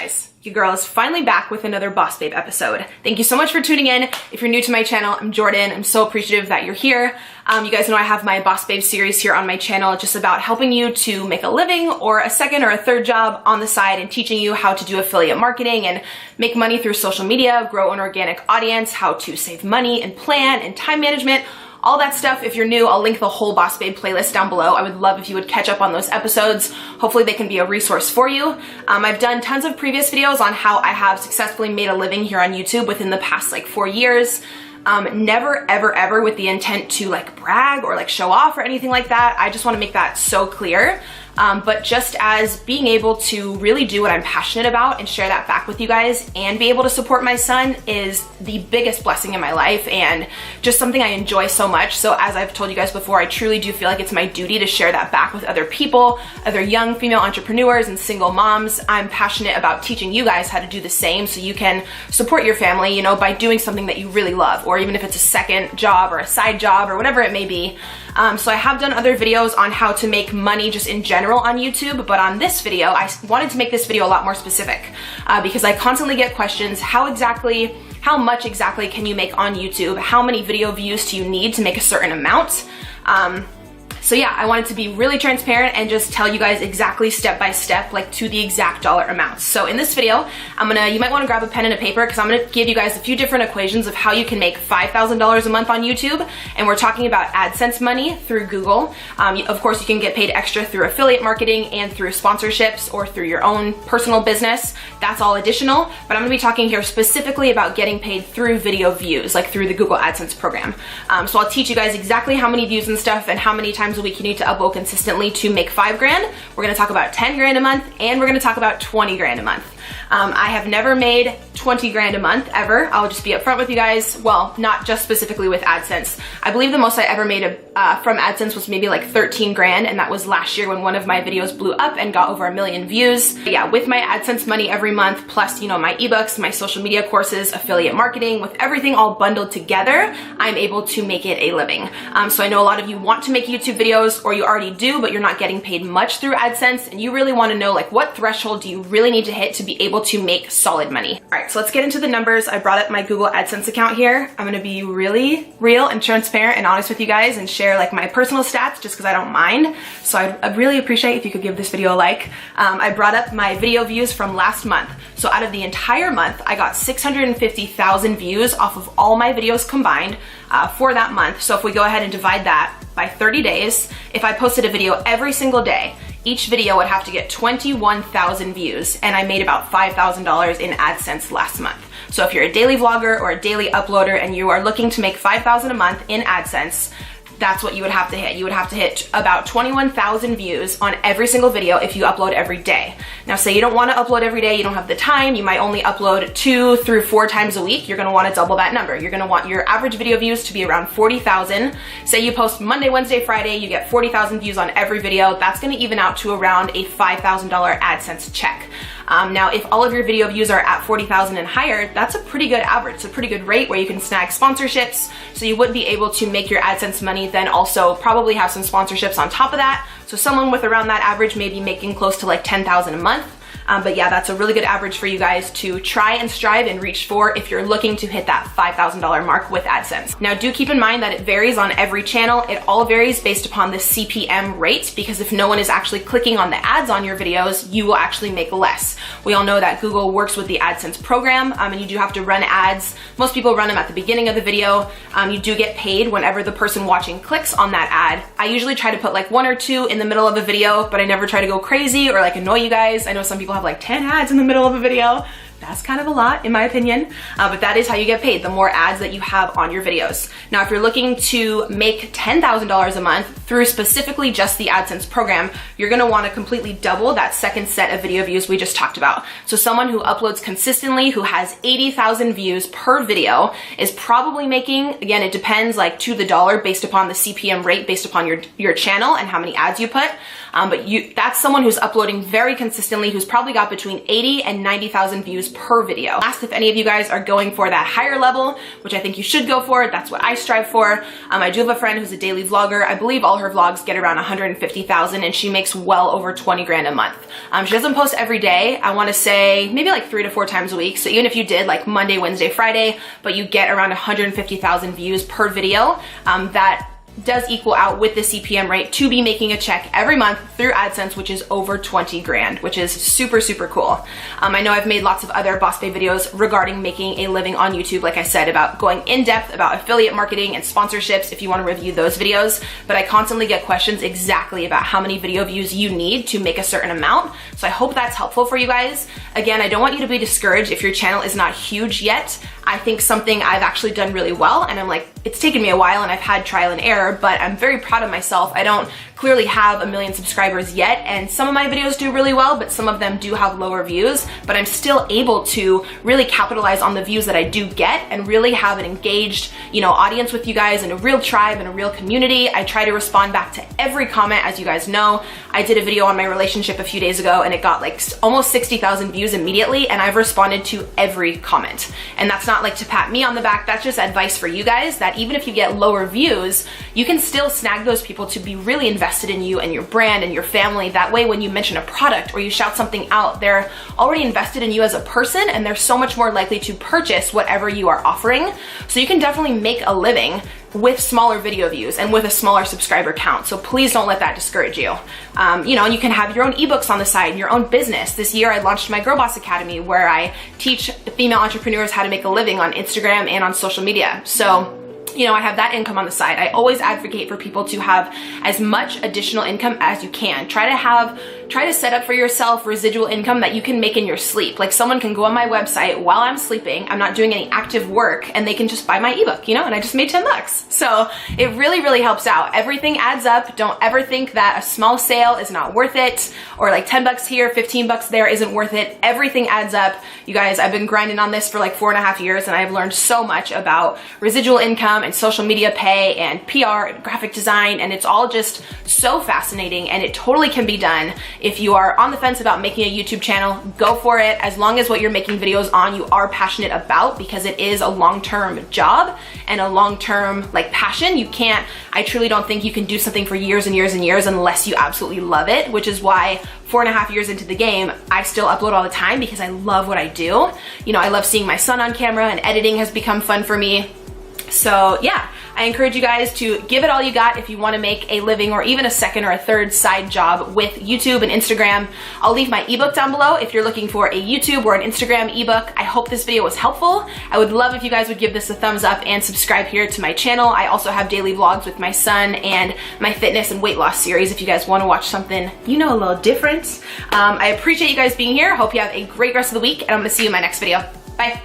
guys, your girl is finally back with another Boss Babe episode. Thank you so much for tuning in. If you're new to my channel, I'm Jordan. I'm so appreciative that you're here. You guys know I have my Boss Babe series here on my channel, just about helping you to make a living or a second or a third job on the side and teaching you how to do affiliate marketing and make money through social media, grow an organic audience, how to save money and plan and time management. All that stuff. If you're new, I'll link the whole Boss Babe playlist down below. I would love if you would catch up on those episodes. Hopefully they can be a resource for you. I've done tons of previous videos on how I have successfully made a living here on YouTube within the past like 4 years. Never, ever, ever with the intent to like brag or like show off or anything like that. I just want to make that so clear. But just as being able to really do what I'm passionate about and share that back with you guys and be able to support my son is the biggest blessing in my life and just something I enjoy so much. So as I've told you guys before, I truly do feel like it's my duty to share that back with other people, other young female entrepreneurs and single moms. I'm passionate about teaching you guys how to do the same so you can support your family, you know, by doing something that you really love, or even if it's a second job or a side job or whatever it may be. So I have done other videos on how to make money just in general on YouTube, but on this video, I wanted to make this video a lot more specific because I constantly get questions, how much exactly can you make on YouTube? How many video views do you need to make a certain amount? So yeah, I wanted to be really transparent and just tell you guys exactly step by step, like to the exact dollar amounts. So in this video, you might want to grab a pen and a paper because I'm gonna give you guys a few different equations of how you can make $5,000 a month on YouTube. And we're talking about AdSense money through Google. Of course, you can get paid extra through affiliate marketing and through sponsorships or through your own personal business. That's all additional, but I'm gonna be talking here specifically about getting paid through video views, like through the Google AdSense program. So I'll teach you guys exactly how many views and stuff and how many times a week you need to upload consistently to make 5 grand. We're gonna talk about 10 grand a month and we're gonna talk about 20 grand a month. I have never made 20 grand a month ever. I'll just be upfront with you guys. Well, not just specifically with AdSense. I believe the most I ever made from AdSense was maybe like 13 grand, and that was last year when one of my videos blew up and got over 1 million views. But yeah, with my AdSense money every month, plus, you know, my ebooks, my social media courses, affiliate marketing, with everything all bundled together, I'm able to make it a living. So I know a lot of you want to make YouTube videos, or you already do, but you're not getting paid much through AdSense, and you really want to know like what threshold do you really need to hit to be able to make solid money. All right, so let's get into the numbers. I brought up my Google AdSense account here. I'm gonna be really real and transparent and honest with you guys and share like my personal stats just because I don't mind. So I'd really appreciate if you could give this video a like. I brought up my video views from last month. So out of the entire month, I got 650,000 views off of all my videos combined for that month. So if we go ahead and divide that by 30 days, if I posted a video every single day, each video would have to get 21,000 views, and I made about $5,000 in AdSense last month. So if you're a daily vlogger or a daily uploader and you are looking to make $5,000 a month in AdSense, that's what you would have to hit. You would have to hit about 21,000 views on every single video if you upload every day. Now, say you don't want to upload every day, you don't have the time, you might only upload 2 through 4 times a week, you're going to want to double that number. You're going to want your average video views to be around 40,000. Say you post Monday, Wednesday, Friday, you get 40,000 views on every video. That's going to even out to around a $5,000 AdSense check. Now, if all of your video views are at 40,000 and higher, that's a pretty good average. It's a pretty good rate where you can snag sponsorships. So you would be able to make your AdSense money, then also probably have some sponsorships on top of that. So someone with around that average may be making close to like 10,000 a month. But yeah, that's a really good average for you guys to try and strive and reach for if you're looking to hit that $5,000 mark with AdSense. Now, do keep in mind that it varies on every channel. It all varies based upon the CPM rate, because if no one is actually clicking on the ads on your videos, you will actually make less. We all know that Google works with the AdSense program, and you do have to run ads. Most people run them at the beginning of the video. You do get paid whenever the person watching clicks on that ad. I usually try to put like 1 or 2 in the middle of a video, but I never try to go crazy or like annoy you guys. I know some people have like 10 ads in the middle of a video. That's kind of a lot in my opinion, but that is how you get paid, the more ads that you have on your videos. Now, if you're looking to make $10,000 a month through specifically just the AdSense program, you're gonna wanna completely double that second set of video views we just talked about. So someone who uploads consistently, who has 80,000 views per video, is probably making, again, it depends like to the dollar based upon the CPM rate, based upon your channel and how many ads you put. But that's someone who's uploading very consistently, who's probably got between 80 and 90,000 views views per video. Asked if any of you guys are going for that higher level, which I think you should go for. That's what I strive for. I do have a friend who's a daily vlogger. I believe all her vlogs get around 150,000 and she makes well over 20 grand a month. She doesn't post every day. I want to say maybe like 3 to 4 times a week. So even if you did like Monday, Wednesday, Friday, but you get around 150,000 views per video, that does equal out with the CPM rate to be making a check every month through AdSense, which is over 20 grand, which is super, super cool. I know I've made lots of other Boss Babe videos regarding making a living on YouTube, like I said, about going in depth about affiliate marketing and sponsorships if you want to review those videos, but I constantly get questions exactly about how many video views you need to make a certain amount. So I hope that's helpful for you guys. Again, I don't want you to be discouraged if your channel is not huge yet. I think something I've actually done really well, and I'm like, it's taken me a while and I've had trial and error, but I'm very proud of myself. I don't clearly have 1 million subscribers yet, and some of my videos do really well, but some of them do have lower views, but I'm still able to really capitalize on the views that I do get and really have an engaged, audience with you guys and a real tribe and a real community. I try to respond back to every comment, as you guys know. I did a video on my relationship a few days ago and it got like almost 60,000 views immediately, and I've responded to every comment. And that's not like to pat me on the back, that's just advice for you guys, that even if you get lower views, you can still snag those people to be really invested in you and your brand and your family. That way, when you mention a product or you shout something out, they're already invested in you as a person, and they're so much more likely to purchase whatever you are offering. So you can definitely make a living with smaller video views and with a smaller subscriber count. So please don't let that discourage you. And you can have your own ebooks on the side, your own business. This year I launched my Girl Boss Academy, where I teach female entrepreneurs how to make a living on Instagram and on social media. So I have that income on the side. I always advocate for people to have as much additional income as you can. Try to set up for yourself residual income that you can make in your sleep. Like, someone can go on my website while I'm sleeping, I'm not doing any active work, and they can just buy my ebook, and I just made $10. So it really, really helps out. Everything adds up. Don't ever think that a small sale is not worth it, or like $10 here, $15 there isn't worth it. Everything adds up. You guys, I've been grinding on this for like 4.5 years, and I've learned so much about residual income and social media pay and PR and graphic design, and it's all just so fascinating, and it totally can be done. If you are on the fence about making a YouTube channel, go for it, as long as what you're making videos on you are passionate about, because it is a long-term job and a long-term passion. I truly don't think you can do something for years and years and years unless you absolutely love it, which is why 4.5 years into the game, I still upload all the time because I love what I do. I love seeing my son on camera, and editing has become fun for me. So yeah, I encourage you guys to give it all you got if you want to make a living, or even a second or a third side job with YouTube and Instagram. I'll leave my ebook down below if you're looking for a YouTube or an Instagram ebook. I hope this video was helpful. I would love if you guys would give this a thumbs up and subscribe here to my channel. I also have daily vlogs with my son and my fitness and weight loss series if you guys want to watch something, a little different. I appreciate you guys being here. Hope you have a great rest of the week, and I'm going to see you in my next video. Bye.